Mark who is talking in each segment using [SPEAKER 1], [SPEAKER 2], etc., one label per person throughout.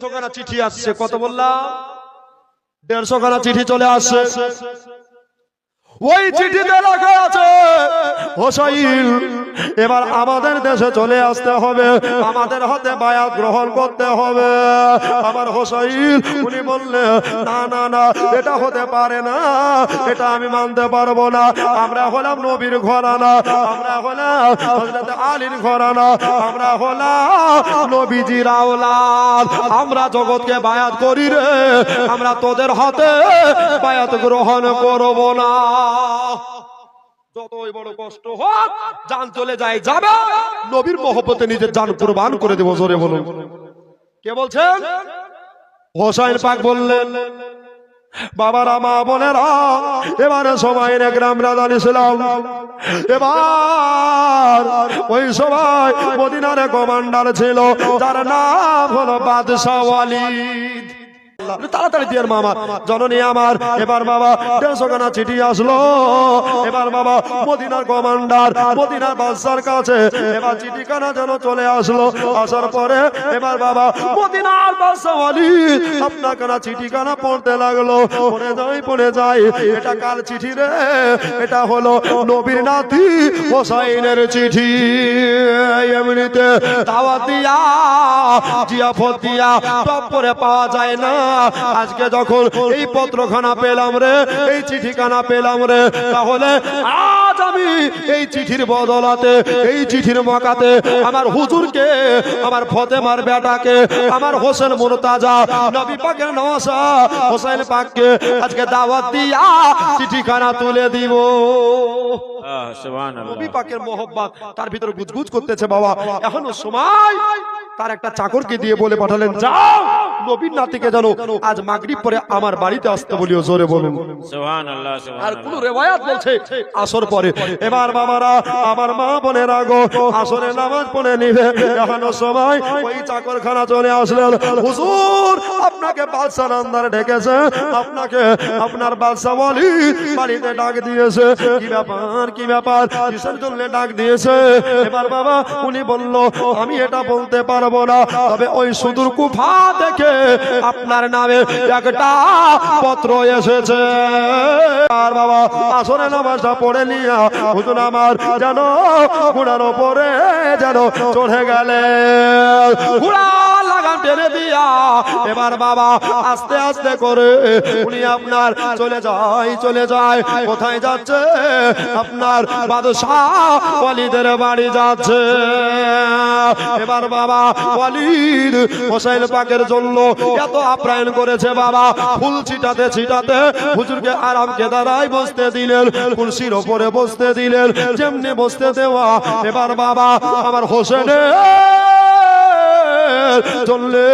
[SPEAKER 1] 150 চিঠি আসছে। কত বললাম? 150 খানা চিঠি চলে আসছে। ওই চিঠিতে লেখা আছে হোসাইন এবার আমাদের দেশে চলে আসতে হবে, আমাদের হাতে বায়াত গ্রহণ করতে হবে। আমার হোসাইন উনি বললেন না না না, এটা হতে পারে না, এটা আমি মানতে পারবো না। আমরা হলাম নবীর ঘরানা, আমরা হলাম হযরত আলীর ঘরানা, আমরা হলাম নবীজির আওলাদ, আমরা জগৎকে বায়াত করি রে, আমরা তোদের হাতে বায়াত গ্রহণ করব না। যতই বড় কষ্ট হোক, জান চলে যায় যাবে, নবীর মহব্বতে নিজের জান কুরবান করে দেব। জোরে বলুন। কে বলছেন? হোসাইন পাক বললেন বাবারা মা বোনেরা, এবারে সময় গ্রাম রাজান ইসলাম, এবার ওই সময় মদিনার কমান্ডার ছিল যার নাম হলো বাদশাহ ওয়ালিদ। তাড়াতাড়ি দিয়ে মামা জননী আমার, এবার বাবা 150 খানা চিঠি আসলো। এবার বাবা মদিনার কমান্ডার মদিনার বাদশার কাছে এবার চিঠিখানা যেন চলে আসলো। আসার পরে এবার বাবা মদিনার বাদশা ওয়ালিদ আপনার খানা চিঠিখানা পড়তে লাগলো। পড়ে যায় এটা কার চিঠি রে? এটা হলো নবীর নাতি হোসাইনের চিঠি। এমনিতে দাওয়াত দিয়া জিয়াফত দিয়া টপ করে পাওয়া যায় না। আজকে যখন এই পত্রখানা পেলাম রে, এই চিঠিখানা পেলাম রে, তাহলে আজ আমি এই চিঠির বদলাতে, এই চিঠির মকাতে আমার হুজুরকে, আমার ফতেমার বেটাকে, আমার হোসেন মুরতাজা নবী পাকের নওয়াসা হোসেন পাককে আজকে দাওয়াত দিয়া চিঠিখানা তুলে দিব। সুবহানাল্লাহ। নবী পাকের মোহব্বত তার ভিতরে গুজগুজ করতেছে বাবা। এখনো সময়। তার একটা চাকরকে দিয়ে বলে পাঠালেন, যাও নবীর নাতিকে জানো আজ মাগরিব পরে আমার বাড়িতে আসতে বলিও। জোরে বলুন সুবহানাল্লাহ। আর কোন রিওয়ায়াত বলছে আসর পরে। এবার বাবারা আমার মা বোনেরা গো, আসরে নামাজ পড়ে নিবে, এখনো সময়। ওই চাকরখানা চলে আসলেন, হুজুর আপনাকে বাদশা নামদার ডেকেছে, আপনাকে আপনার বাদশা ওয়ালিদ বাড়িতে ডাক দিয়েছে। কি ব্যাপার, কি ব্যাপার, কিসের জন্য ডাক দিয়েছে? এবার বাবা উনি বলল আমি এটা বলতে পারবো না, তবে ওই সুদূর কুফা থেকে আপনার নামে একটা পত্র এসেছে। আর বাবা আসরে নামাজটা পড়ে নিয়া হুজুর আমার যেন ঘোড়ার ওপরে যেন চড়ে গেলে, ঘোড়া লাগাম টেনে দিয়া এবার বাবা আস্তে আস্তে করে উনি আপনার চলে যায়। কোথায় যাচ্ছে? আপনার বাদশাহ ওয়ালিদের বাড়ি যাচ্ছে। এবার বাবা ওয়ালিদ হোসেন পাকের জন্য এত আপ্যায়ন করেছে বাবা, ফুল ছিটাতে ছিটাতে হুজুরকে আরাম কেদারায় বসতে দিলেন, কুরসির ওপরে বসতে দিলেন, যেমনি বসতে দেওয়া এবার বাবা আমার হোসেনের চললে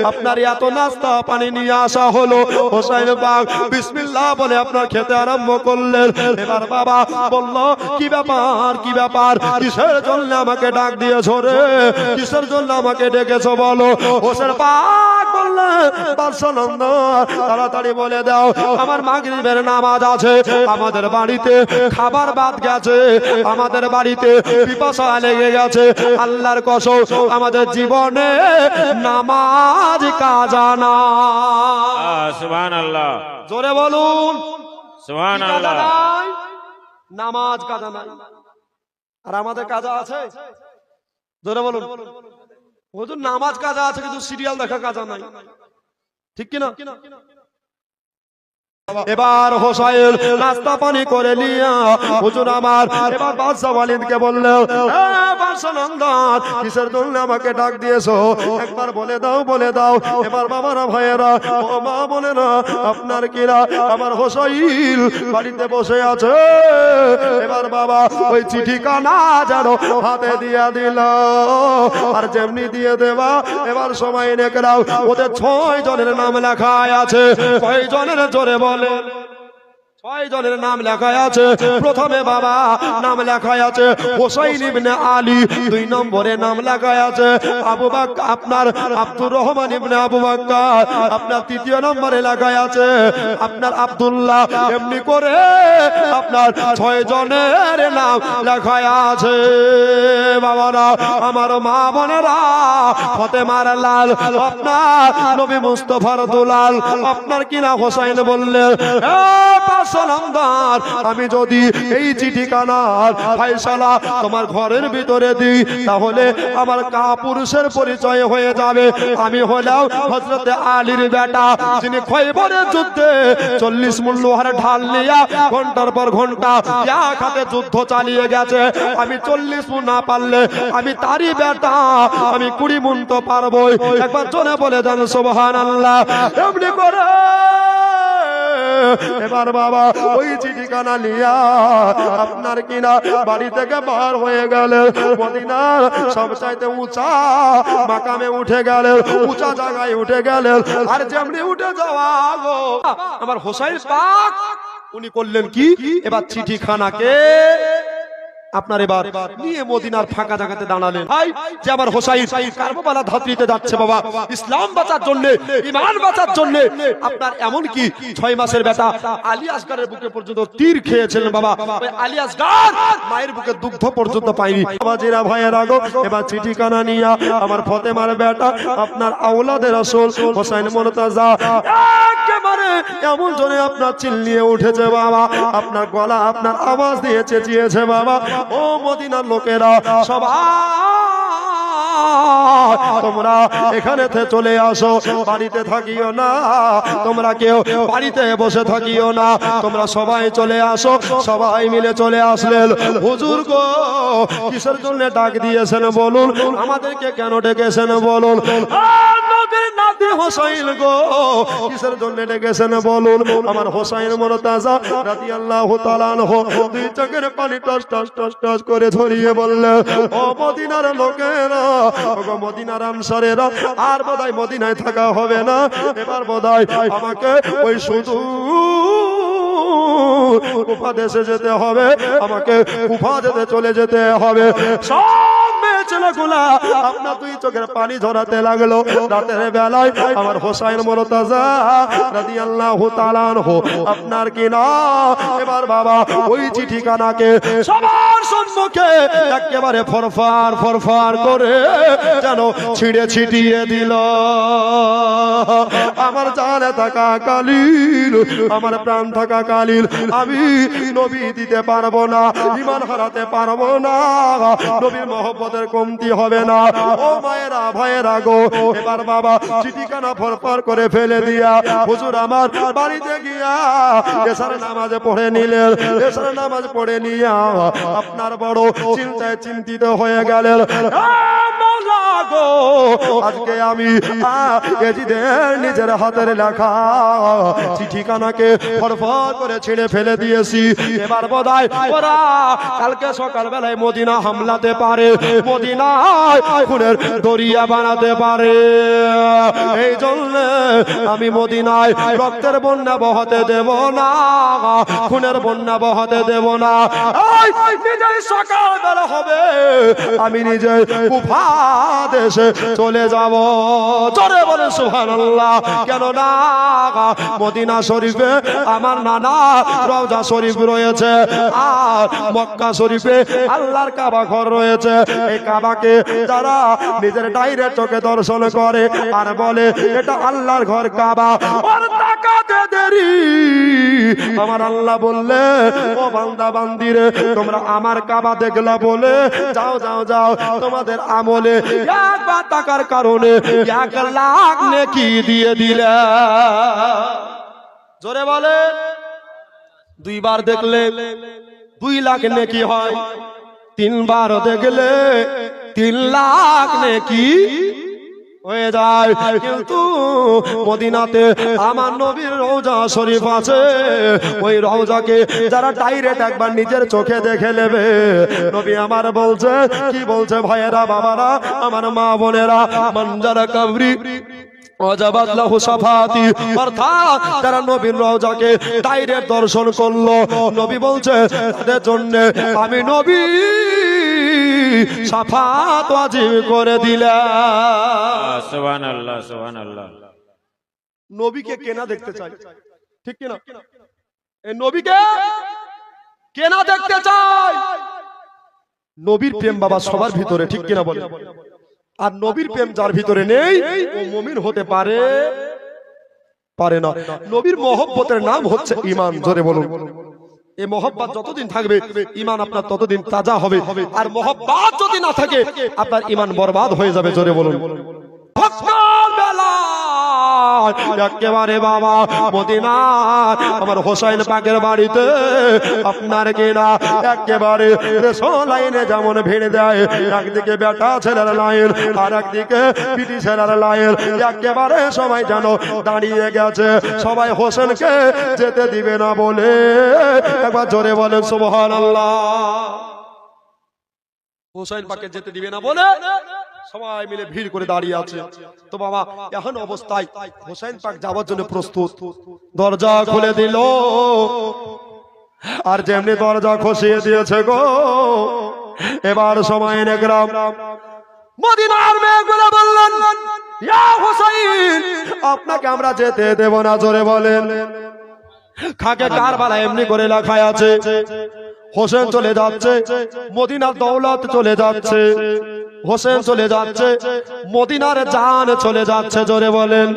[SPEAKER 1] আপনার এত নাস্তা পানি নিয়ে আসা হলো। হোসেন পাক বিসমিল্লাহ বলে আপনার খেতে আরম্ভ করলেন। এবার বাবা বলল কি ব্যাপার, কি ব্যাপার, কিসের জন্য আমাকে ডাক দিয়েছো রে, কিসের জন্য আমাকে ডেকেছো বলো? হোসেন পাক বললেন বাদশা নন্দন তাড়াতাড়ি বলে দাও আমার মাগরিবের নামাজ আছে, আমাদের বাড়িতে খাবার বাদ গেছে, আমাদের বাড়িতে পিপাসা লেগে গেছে, আল্লাহর কসম আমাদের জীবনে নামাজ কাজা না।
[SPEAKER 2] সুবহানাল্লাহ।
[SPEAKER 1] জোরে বলুন
[SPEAKER 2] সুবহানাল্লাহ।
[SPEAKER 1] নামাজ কাজা নাই। আর আমাদের কাজা আছে? জোরে বলুন। হুজুর নামাজ কাজা আছে কিন্তু সিরিয়াল দেখা কাজা নাই, ঠিক কিনা? এবার হোসাইন নাস্তা পানি করে নিয়া হুজুর আমার এবার বাদশা ওয়ালিদকে বললেন বাদশা নন্দন কিসের জন্য আমাকে ডাক দিয়েছো একবার বলে দাও, বলে দাও। এবার বাবারা ভাইয়েরা ও মা বোনেরা আপনার কিরা আমার হোসাইন বাড়িতে বসে আছে। এবার বাবা ওই চিঠিখানা যেন হাতে দিয়া দিল, আর যেমনি দিয়ে দেবা এবার সময় নেকরাও ওদের 6 জনের নাম লেখা আছে। কয় জনের? জোরে বলে ছয় জনের নাম লেখা আছে। প্রথমে বাবা নাম লেখা আছে হোসাইন ইবনে আলী, দুই নম্বরে নাম লেখা আছে আবু বকর আপনার আব্দুর রহমান ইবনে আবু বকর, আপনার তৃতীয় নম্বরে লেখা আছে আপনার আব্দুল্লাহ। এমনি করে আপনার ছয় জনের নাম লেখা আছে। বাবারা আমার মা বোনেরা, ফাতেমার লাল আপনার নবী মুস্তাফার দুলাল আপনার কিনা হোসাইন বললেন সালামদার, আমি যদি এই চিঠিখানার ফয়সালা তোমার ঘরের ভিতরে দিই তাহলে আমার কাপুরুষের পরিচয় হয়ে যাবে। আমি হলাম হযরত আলীর বেটা, যিনি খয়বরের যুদ্ধে 40 মণ লোহার ঢাল নিয়ে ঘন্টার পর ঘন্টা এক হাতে যুদ্ধ চালিয়ে গেছে। আমি 40 মণ না পারলে আমি তারই বেটা, আমি 20 মণ তো পারবই। একবার জোরে বলে দেন সুবহানাল্লাহ। এমনি করে এবার বাবা ওই চিঠিখানা নিয়া আপনার কিনা বাড়ি থেকে বার হয়ে গেলেন, মদিনার সবচাইতে উঁচা মাকামে উঠে গেলেন, উঁচা জায়গায় উঠে গেলেন। আর যেমনি উঠে যাওয়া গো আমার হোসাইন পাক উনি করলেন কি, এবার চিঠিখানাকে আপনার এবার নিয়ে মদিনার ফাঁকা জায়গাতে দাঁড়ালেন। ভাই যে আমার হোসাইন কারবালা ধাত্রীতে যাচ্ছে বাবা ইসলাম বাঁচার জন্য, ঈমান বাঁচার জন্য। আপনার এমন কি 6 মাসের বেটা আলী আসগারের বুকে পর্যন্ত তীর খেয়েছিলেন বাবা, ওই আলী আসগার মায়ের বুকে দুগ্ধ পর্যন্ত পায়নি। বাবাজিরা ভাইয়েরা গো, এবার চিঠিখানা নিয়ে আমার ফাতেমার বেটা আপনার আওলাদে রাসূল হোসাইন মুর্তজা একেবারে এমন জোরে আপনার চিল্লিয়ে উঠেছে বাবা, আপনার গলা আপনার আওয়াজ দিয়ে চেঁচিয়েছে বাবা, ও মদিনার লোকেরা সবাই তোমরা এখানে চলে আসো, বাড়িতে থাকিও না, তোমরা কেউ বাড়িতে বসে থাকিও না, তোমরা সবাই চলে আসো। সবাই মিলে চলে আসলেন। হুজুর গো কিসের জন্য ডাক দিয়েছেন বলুন, আমাদেরকে কেন ডেকেছেন বলুন। নবীর নাতি হোসাইন গো কিসের জন্য ডেকেছেন বলুন। আমার হোসাইন মুর্তজা রাদিয়াল্লাহু তাআলা আনহু দুই চোখের পানি টস টস টস টস করে ঝরিয়ে বললেন, ও মদিনার লোকেরা, ও মদিনার আনসারেরা, আর বোধহয় মদিনায় থাকা হবে না, এবার বোধহয় আমাকে ওই শুধু কুফা দেশে যেতে হবে, আমাকে কুফা যেতে চলে যেতে হবে। সব মেয়ে ছেলেগুলা আপনার দুই চোখের পানি ঝরাতে লাগলো। রাতের বেলায় আমার হোসাইন মুর্তজা রাদিয়াল্লাহু তাআলা আনহু আপনার কিনা এবার বাবা ওই চিঠিখানাকে সবার সম্মুখে একেবারে ফরফার ফরফার করে যেন ছিঁড়ে ছিটিয়ে দিল। আমার জানে থাকা কালিল, আমার প্রাণ থাকা কালিল, আমি নবী দিতে পারবো না, ঈমান হারাতে পারবো না, নবীর মহব্বতের কমতি হবে না। ও মায়েরা ভাইয়েরা গো, এবার বাবা চিঠিখানা ফরফর করে ফেলে দিয়া হুজুর আমার বাড়িতে গিয়া এশার নামাজ পড়ে নিলেন। এশার নামাজ পড়ে নিয়া আপনার বড় চিন্তায় চিন্তিত হয়ে গেলেন। আজকে আমি নিজের হাতের লেখা চিঠিখানাকে ফরফর করে ছিঁড়ে ফেলে দিয়েছি। এবার বোধহয় ওরা কালকে সকাল বেলায় মদিনা হামলাতে পারে, মদিনায় খুনের দরিয়া বানাতে পারে। এই জন্য আমি মদিনায় রক্তের বন্যা বহাতে দেব না, খুনের বন্যা বহাতে দেব না। নিজের সকাল বেলা হবে আমি নিজে কুফা দেশে চলে যাব। জোরে বলে সুবহানাল্লাহ। কেন না মদিনা শরীফে আমার নানা রওজা শরীফ রয়েছে, আর মক্কা শরীফে আল্লাহর কাবা ঘর রয়েছে। এই কাবাকে যারা নিজের ডাইরেক্ট চোখে দর্শন করে আর বলে এটা আল্লাহর ঘর কাবা, আর তাকাতে দেরি। আমার আল্লাহ বললে ও বান্দা বান্দিরে তোমরা আমার কাবা দেখলা বলে যাও যাও যাও, তোমাদের আমলে একবার টাকার কারণে 1 লাখ নেকি দিয়ে দিলে। জোরে বলে 2 বার দেখলে 2 লাখ নেকি হয়, 3 বার দেখলে 3 লাখ নেকি হয়ে যায়। কিন্তু মদিনাতে আমার নবীর রওজা শরীফ আছে, ওই রওজাকে যারা ডাইরেক্ট একবার নিজের চোখে দেখে নেবে, নবী আমার বলছে কি বলছে ভাইয়েরা বাবারা আমার মা বোনেরা, মঞ্জারা কবরি ওয়াজাবাত লাহু শাফাতি, অর্থাৎ যারা নবীর রওজাকে ডাইরেক্ট দর্শন করলো, নবী বলছে তাদের জন্য আমি নবী শাফাত ওয়াজিব করে দিলাম।
[SPEAKER 2] সুবহানাল্লাহ সুবহানাল্লাহ।
[SPEAKER 1] নবীকে কেনা দেখতে চাই, ঠিক কিনা? এই নবীকে কেনা দেখতে চাই। নবীর প্রেম বাবা সবার ভিতরে, ঠিক কিনা বলে? আর নবীর প্রেম যার ভিতরে নেই ও মুমিন হতে পারে পারে না। নবীর মহব্বতের নাম হচ্ছে ঈমান। জোরে বলুন। এই মহব্বত যতদিন থাকবে ঈমান আপনার ততদিন তাজা হবে, আর মহব্বত যদি না থাকে আপনার ঈমান বরবাদ হয়ে যাবে। জোরে বলুন। একেবারে বাবা মদিনার আমার হোসাইন পাকের বাড়িতে আপনার কিনা একেবারে লাইনে যেমন ভিড় দেয়, একদিকে বেটা ছেলের লাইন আর একদিকে পিটি ছেলের লাইন, একেবারে সবাই যেন দাঁড়িয়ে গেছে। সবাই হোসেনকে যেতে দিবে না বলে একবার জোরে বলেন সুবহানাল্লাহ। হোসাইন পাকে যেতে দিবে না বলে সবাই মিলে ভিড় করে দাঁড়িয়ে আছে। তো বাবা এখন অবস্থায় হোসেন পাক যাওয়ার জন্য প্রস্তুত। দরজা খুলে দিল, আর যেমনি দরজা খসিয়ে দিয়েছে গো, এবার সময় গ্রাম মদিনার মেয়েগুলো বললেন, ইয়া হোসেন আপনাকে আমরা যেতে দেব না। জোরে বলেন। খাকে কারবালা এমনি করে লেখা আছে, হোসেন চলে যাচ্ছে, মদিনার দৌলত চলে যাচ্ছে, হোসেন চলে যাচ্ছে, মদিনার জান চলে যাচ্ছে। জোরে বলেন।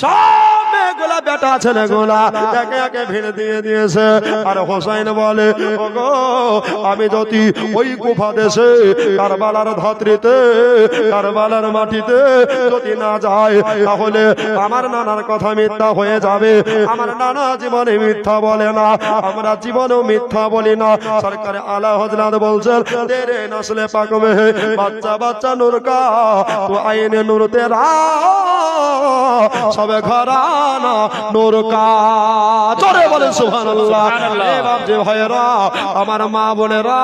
[SPEAKER 1] সব মেয়েগুলা বেটা ছেলেগুলা একে একে ভিড় দিয়ে দিয়েছে। আর হোসেন বলে, ওগো আমি যদি ওই কুফা দেশে কারবালার ধাত্রীতে কারবালার মাটিতে যদি না যায় তাহলে আমার নানার কথা মিথ্যা হয়ে যাবে। আমার নানা জীবনে মিথ্যা বলে না, আমরা জীবনেও মিথ্যা বলি না। সরকারে আলা হযরত বলছেন, তেরে নসলে পাক মে বাচ্চা বাচ্চা নূর কা তো আইনে নূর তেরা সবে ঘরানা নূর কা। জোরে বলেন সুবহানাল্লাহ। এবার যে ভাইরা আমার মা বোনেরা,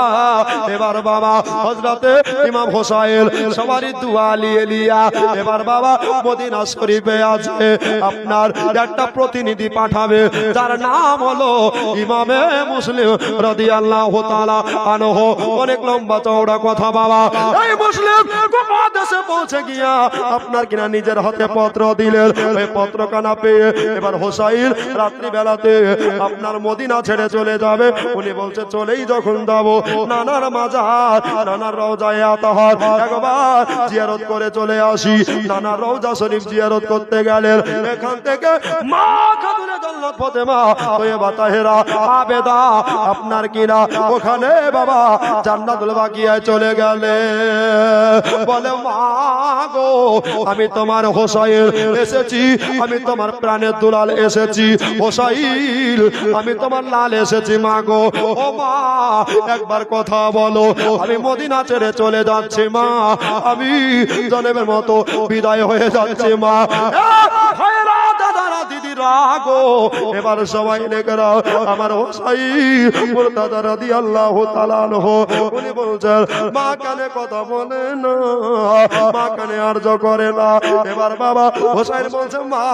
[SPEAKER 1] এবার বাবা হযরতে ইমাম হোসাইন সবারই দোয়া নিয়ে লিয়া এবার বাবা মদিনা শরীফে আছে আপনার একটা প্রতিনিধি পাঠাবে, যার নাম হলো ইমামে মুসলিম রাদিয়াল্লাহু তাআলা আনহু। অনেক লম্বা চওড়া কথা বাবা। এই মুসলিম কুফা দেশে পৌঁছে গিয়া আপনার কিনা নিজের হাতে পত্র দিলেন। ওই পত্রখানা পেয়ে এবার হোসাইন রাত্রি বেলাতে আপনার মদিনা ছেড়ে চলে যাবে। উনি বলছে চলেই যখন যাব নানার মাজার নানার রওজায়ে আতাহার একবার জিয়ারত করে চলে আসি। নানার রওজা শরীফ জিয়ারত করতে গেলেন। এখান থেকে মা খাতুনে জান্নাত ফাতেমা তয়্যিবা তাহেরা আবেদা আপনার কিনা ওখানে বাবা জান্নাতুল বাকিয়ায় চলে গেলে। বলে মা গো আমি তোমার হোসাইন এসেছি, আমি তোমার প্রাণের দুলাল এসেছি হোসাইন, আমি তোমার লাল এসেছি মা গো। ও মা একবার কথা বলো, আমি মদিনা ছেড়ে চলে যাচ্ছি মা, আমি জনমের মতো বিদায় হয়ে যাচ্ছি মা। ভাইরা দাদারা দিদিরা গো এবার সবাই লেগেরা আমার হোসাইন মুরতাদা রাদিয়াল্লাহু তাআলা আনহু উনি বলছেন মা কানে কথা বলে না, মা কানে আরজ করে না। এবার বাবা হোসাইন বলছে মা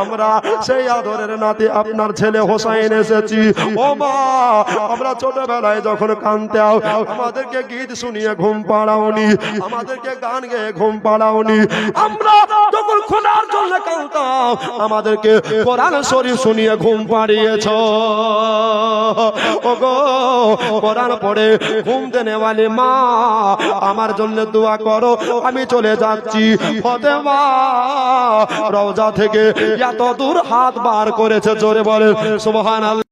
[SPEAKER 1] আমরা সেই আদরের নাতি আপনার ছেলে হোসাইন এসেছি। ও মা আমরা ছোটবেলায় যখন কানতাম আমাদেরকে গীত শুনিয়ে ঘুম পাড়াওনি, আমাদেরকে গান গেয়ে ঘুম পাড়াওনি, আমরা যখন খোদার জন্য কানতাম আমাদেরকে কোরআন শরীফ শুনিয়ে ঘুম পাড়িয়েছো। ওগো কোরআন পড়ে ঘুম দেনে वाली মা আমার জন্য দোয়া করো, আমি চলে যাচ্ছি। ফাতেমা রওজা থেকে এত দূর হাত বার করেছে, জোরে বলেন সুবহানাল্লাহ।